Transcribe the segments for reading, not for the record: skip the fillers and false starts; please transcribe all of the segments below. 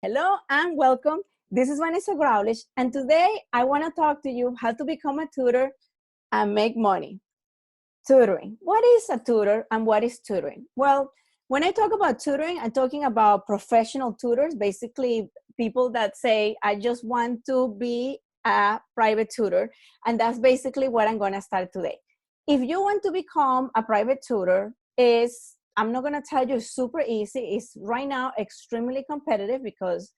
Hello and welcome. This is Vanessa Growlish, and today I want to talk to you how to become a tutor and make money. Tutoring. What is a tutor and what is tutoring? Well, when I talk about tutoring, I'm talking about professional tutors, basically people that say, I just want to be a private tutor. And that's basically what I'm going to start today. If you want to become a private tutor, I'm not going to tell you super easy. It's right now extremely competitive because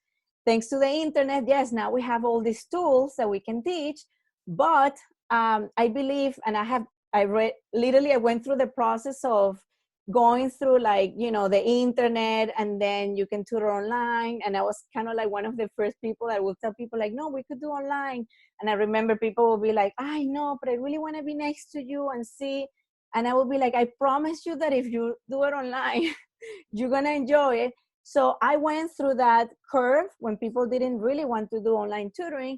thanks to the internet, yes, now we have all these tools that we can teach. But I believe, and I read, literally, I went through the process of going through the internet, and then you can tutor online. And I was kind of like one of the first people that would tell people like, no, we could do online. And I remember people will be like, I know, but I really want to be next to you and see. And I will be like, I promise you that if you do it online, you're going to enjoy it. So I went through that curve when people didn't really want to do online tutoring.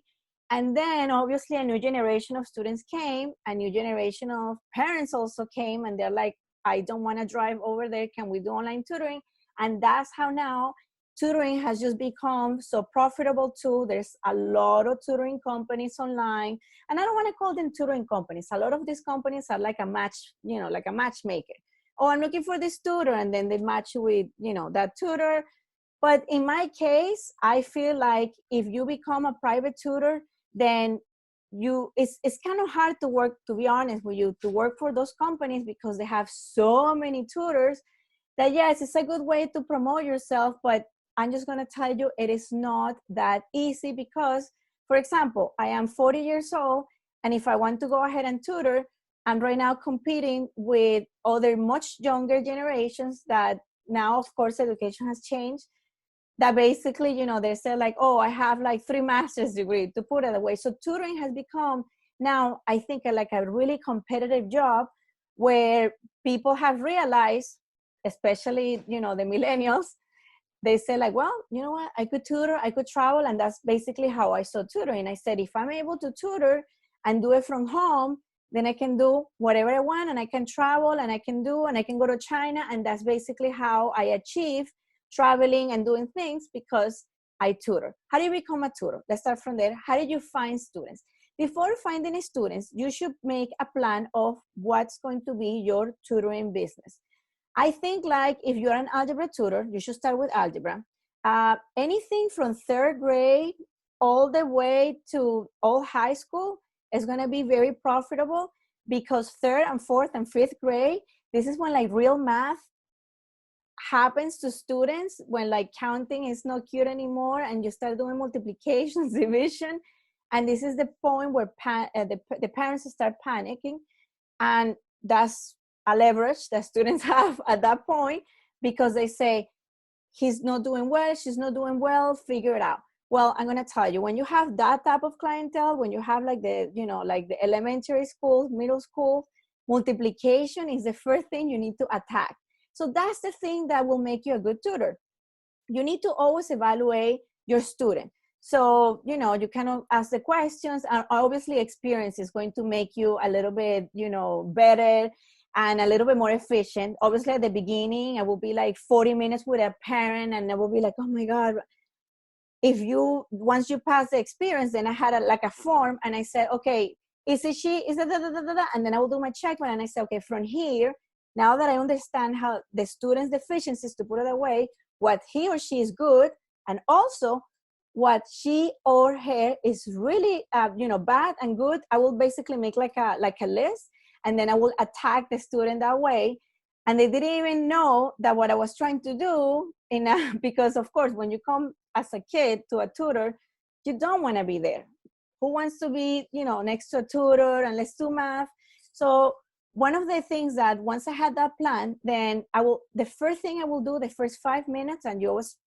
And then obviously a new generation of students came, a new generation of parents also came, and they're like, I don't want to drive over there. Can we do online tutoring? And that's how now tutoring has just become so profitable too. There's a lot of tutoring companies online. And I don't want to call them tutoring companies. A lot of these companies are like a like a matchmaker. Oh, I'm looking for this tutor. And then they match you with, that tutor. But in my case, I feel like if you become a private tutor, then it's kind of hard to work, to be honest with you, to work for those companies because they have so many tutors that yes, it's a good way to promote yourself, but I'm just going to tell you it is not that easy because, for example, I am 40 years old, and if I want to go ahead and tutor, I'm right now competing with other much younger generations that now, of course, education has changed, that basically, they say like, oh, I have like 3 master's degree, to put it away. So tutoring has become now, I think, like a really competitive job where people have realized, especially, the millennials, they say like, well, you know what, I could tutor, I could travel. And that's basically how I saw tutoring. I said, if I'm able to tutor and do it from home, then I can do whatever I want, and I can travel, and I can go to China. And that's basically how I achieve traveling and doing things, because I tutor. How do you become a tutor? Let's start from there. How did you find students? Before finding students, you should make a plan of what's going to be your tutoring business. I think like if you're an algebra tutor, you should start with algebra. Anything from 3rd grade all the way to all high school is going to be very profitable, because 3rd and 4th and 5th grade, this is when like real math happens to students, when like counting is not cute anymore and you start doing multiplications, division. And this is the point where the parents start panicking. And that's a leverage that students have at that point, because they say, he's not doing well, she's not doing well, figure it out. Well, I'm going to tell you, when you have that type of clientele, when you have like the elementary school, middle school, multiplication is the first thing you need to attack. So that's the thing that will make you a good tutor. You need to always evaluate your student. So, you cannot ask the questions, and obviously experience is going to make you a little bit, better and a little bit more efficient. Obviously at the beginning, I will be like 40 minutes with a parent, and I will be like, oh my God. Once you pass the experience, then I had like a form, and I said, okay, is it she, is it da, da, da, da, da? And then I will do my checkmate, and I say, okay, from here, now that I understand how the student's deficiencies, to put it away, what he or she is good, and also what she or her is really, bad and good, I will basically make like a list, and then I will attack the student that way. And they didn't even know that what I was trying to do because of course, when you come as a kid to a tutor, you don't want to be there. Who wants to be, next to a tutor and let's do math? So one of the things that once I had that plan, then the first thing I will do the first 5 minutes, and you always,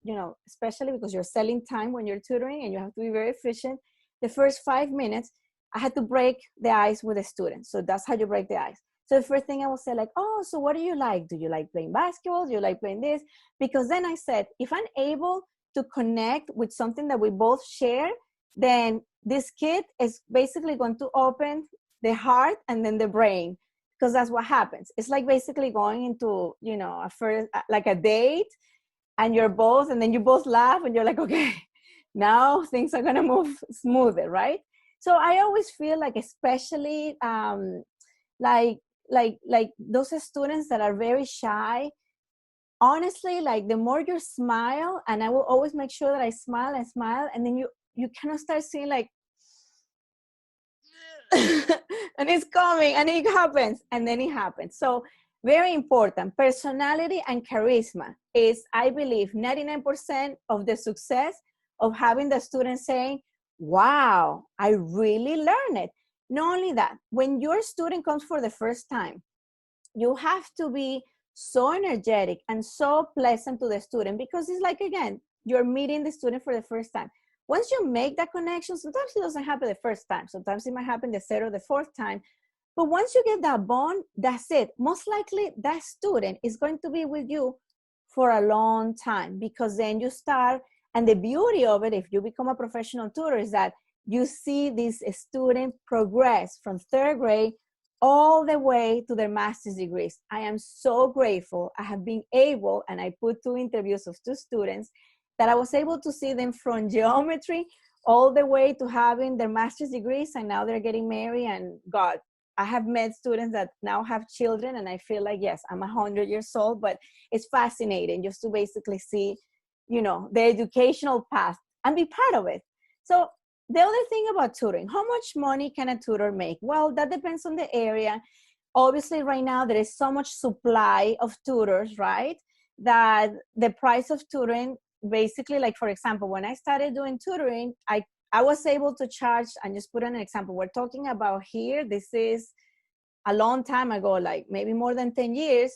especially because you're selling time when you're tutoring and you have to be very efficient, the first 5 minutes, I had to break the ice with the student. So that's how you break the ice. So the first thing I will say like, oh, so what do you like? Do you like playing basketball? Do you like playing this? Because then I said, if I'm able to connect with something that we both share, then this kid is basically going to open the heart and then the brain, because that's what happens. It's like basically going into, a first, like a date, and you're both, and then you both laugh and you're like, okay, now things are gonna move smoother, right? So I always feel like, especially like those students that are very shy, honestly, like the more you smile, and I will always make sure that I smile and smile, and then you kind of start seeing like, and it's coming, and it happens, and then it happens. So very important. Personality and charisma is, I believe, 99% of the success of having the student saying, wow, I really learned it. Not only that, when your student comes for the first time, you have to be so energetic and so pleasant to the student, because it's like, again, you're meeting the student for the first time. Once you make that connection, sometimes it doesn't happen the first time. Sometimes it might happen the third or the fourth time. But once you get that bond, that's it. Most likely that student is going to be with you for a long time, because then you start, and the beauty of it, if you become a professional tutor, is that you see this student progress from third grade all the way to their master's degrees. I am so grateful. I have been able, and I put 2 interviews of 2 students, that I was able to see them from geometry all the way to having their master's degrees, and now they're getting married. And God, I have met students that now have children, and I feel like, yes, I'm 100 years old, but it's fascinating just to basically see, the educational path and be part of it. So the other thing about tutoring, how much money can a tutor make? Well, that depends on the area. Obviously, right now, there is so much supply of tutors, right? That the price of tutoring, basically, like, for example, when I started doing tutoring, I was able to charge, and just put an example, we're talking about here, this is a long time ago, like maybe more than 10 years,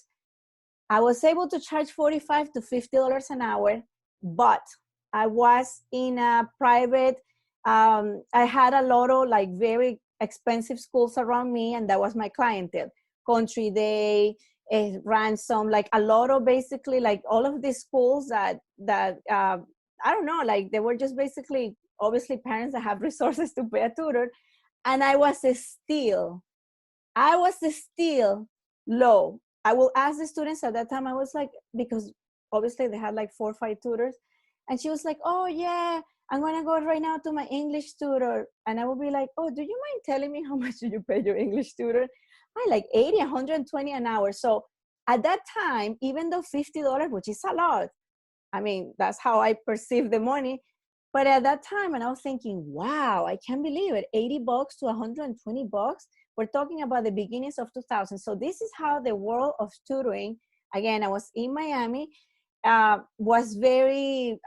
I was able to charge $45 to $50 an hour, but I was in a private, I had a lot of like very expensive schools around me, and that was my clientele. Country Day, Ransom, like a lot of, basically, like all of these schools that I don't know, like they were just basically, obviously, parents that have resources to pay a tutor. And I was still low. I will ask the students at that time, I was like, because obviously they had like 4 or 5 tutors. And she was like, oh yeah, I'm gonna go right now to my English tutor. And I will be like, oh, do you mind telling me how much do you pay your English tutor? I like 80, 120 an hour. So at that time, even though $50, which is a lot, I mean, that's how I perceive the money. But at that time, and I was thinking, wow, I can't believe it. $80 to $120. We're talking about the beginnings of 2000. So this is how the world of tutoring, again, I was in Miami, was very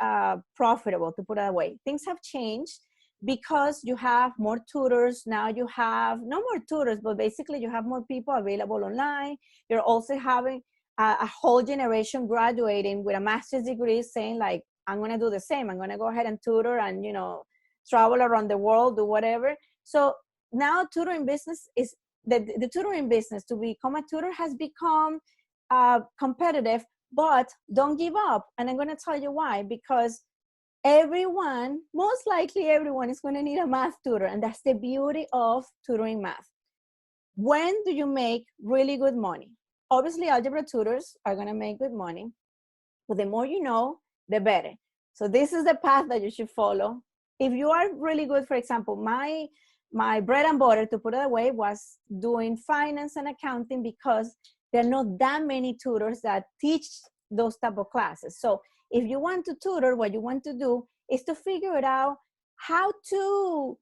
profitable, to put it away. Things have changed because you have more tutors. Now you have no more tutors, but basically you have more people available online. You're also having a whole generation graduating with a master's degree saying like, I'm going to do the same. I'm going to go ahead and tutor and, travel around the world, do whatever. So now tutoring business is, the tutoring business, to become a tutor, has become competitive, but don't give up. And I'm going to tell you why, because everyone, most likely everyone, is going to need a math tutor. And that's the beauty of tutoring math. When do you make really good money? Obviously, algebra tutors are going to make good money, but the more you know, the better. So this is the path that you should follow. If you are really good, for example, my bread and butter, to put it away, was doing finance and accounting, because there are not that many tutors that teach those type of classes. So if you want to tutor, what you want to do is to figure it out how to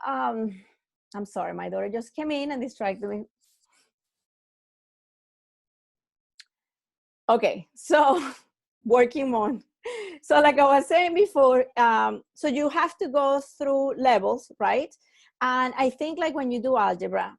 I'm sorry, my daughter just came in and distracted me. Okay, so working on. So like I was saying before, so you have to go through levels, right? And I think like when you do algebra,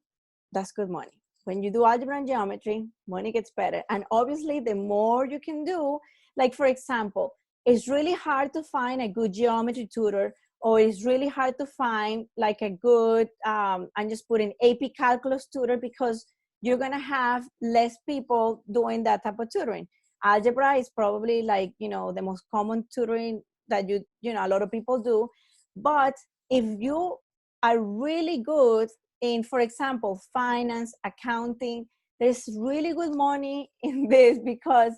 that's good money. When you do algebra and geometry, money gets better. And obviously the more you can do, like for example, it's really hard to find a good geometry tutor, or it's really hard to find like a good, I'm just putting AP calculus tutor, because you're gonna have less people doing that type of tutoring. Algebra is probably like, the most common tutoring that a lot of people do. But if you are really good in, for example, finance, accounting, there's really good money in this, because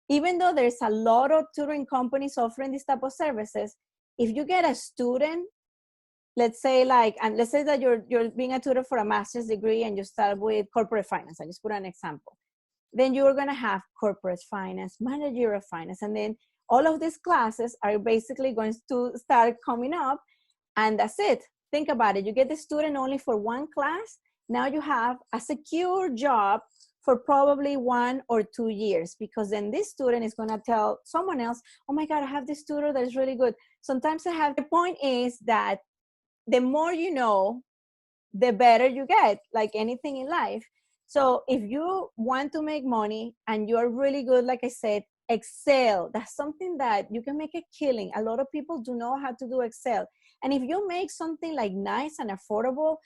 even though there's a lot of tutoring companies offering this type of services, if you get a student, let's say that you're being a tutor for a master's degree and you start with corporate finance, I just put an example. Then you're going to have corporate finance, managerial finance, and then all of these classes are basically going to start coming up, and that's it. Think about it. You get the student only for one class. Now you have a secure job for probably 1 or 2 years, because then this student is going to tell someone else, oh my God, I have this tutor that is really good. Sometimes the point is that the more you know, the better you get, like anything in life. So if you want to make money and you're really good, like I said, Excel, that's something that you can make a killing. A lot of people do know how to do Excel. And if you make something like nice and affordable,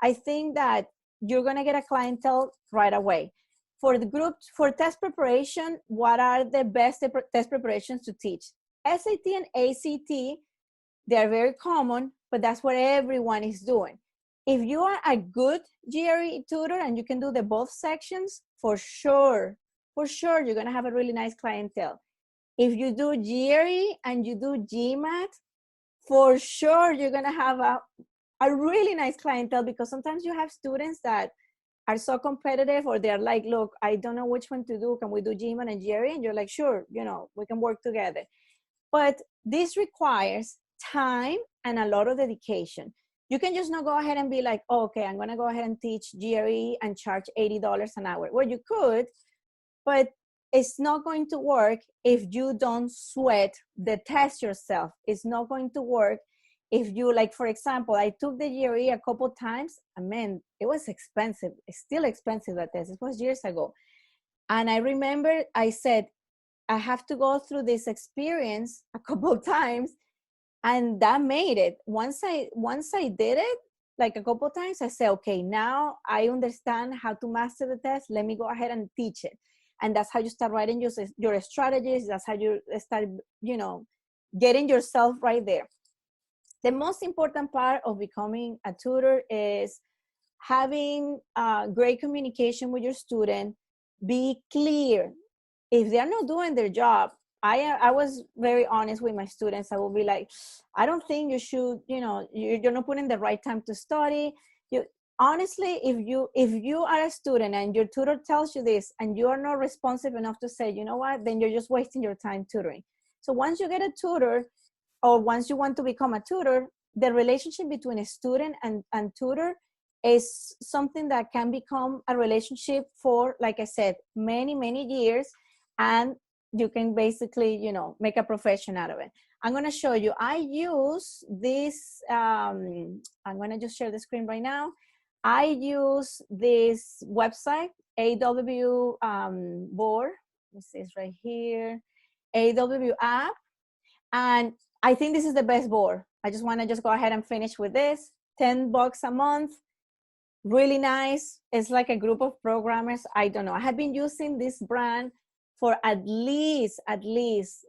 I think that you're going to get a clientele right away. For the groups, for test preparation, what are the best test preparations to teach? SAT and ACT, they're very common, but that's what everyone is doing. If you are a good GRE tutor and you can do the both sections, for sure, you're going to have a really nice clientele. If you do GRE and you do GMAT, for sure, you're going to have a really nice clientele, because sometimes you have students that are so competitive, or they're like, look, I don't know which one to do. Can we do GMAT and GRE? And you're like, sure, we can work together. But this requires time and a lot of dedication. You can just not go ahead and be like, oh, okay, I'm going to go ahead and teach GRE and charge $80 an hour. Well, you could, but it's not going to work if you don't sweat the test yourself. It's not going to work if you, like, for example, I took the GRE a couple times. I mean, it was expensive. It's still expensive, that test. It was years ago. And I remember I said, I have to go through this experience a couple of times. And that made it. Once I did it, like a couple of times, I said, okay, now I understand how to master the test. Let me go ahead and teach it. And that's how you start writing your strategies. That's how you start, getting yourself right there. The most important part of becoming a tutor is having great communication with your student. Be clear. If they're not doing their job, I was very honest with my students. I will be like, I don't think you should, you're not putting the right time to study. Honestly, if you are a student and your tutor tells you this and you are not responsive enough to say, you know what, then you're just wasting your time tutoring. So once you get a tutor, or once you want to become a tutor, the relationship between a student and tutor is something that can become a relationship for, like I said, many, many years. And you can basically, make a profession out of it. I'm going to show you. I use this. I'm going to just share the screen right now. I use this website, AW board. This is right here, AW app. And I think this is the best board. I just want to go ahead and finish with this. $10 a month. Really nice. It's like a group of programmers. I don't know. I have been using this brand for at least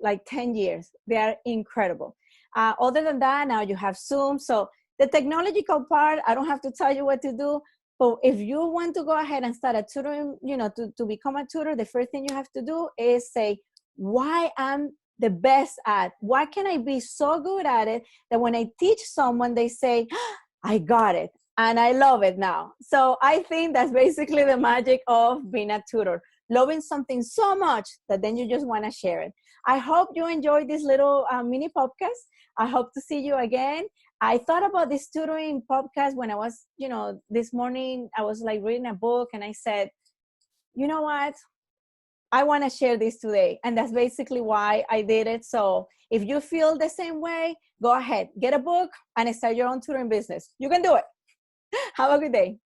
like 10 years. They are incredible. Other than that, now you have Zoom. So the technological part, I don't have to tell you what to do. But if you want to go ahead and start a tutoring, to become a tutor, the first thing you have to do is say, why I'm the best at? Why can I be so good at it that when I teach someone, they say, I got it. And I love it now. So I think that's basically the magic of being a tutor. Loving something so much that then you just want to share it. I hope you enjoyed this little mini podcast. I hope to see you again. I thought about this tutoring podcast when I was, this morning, I was like reading a book and I said, you know what? I want to share this today. And that's basically why I did it. So if you feel the same way, go ahead, get a book and start your own tutoring business. You can do it. Have a good day.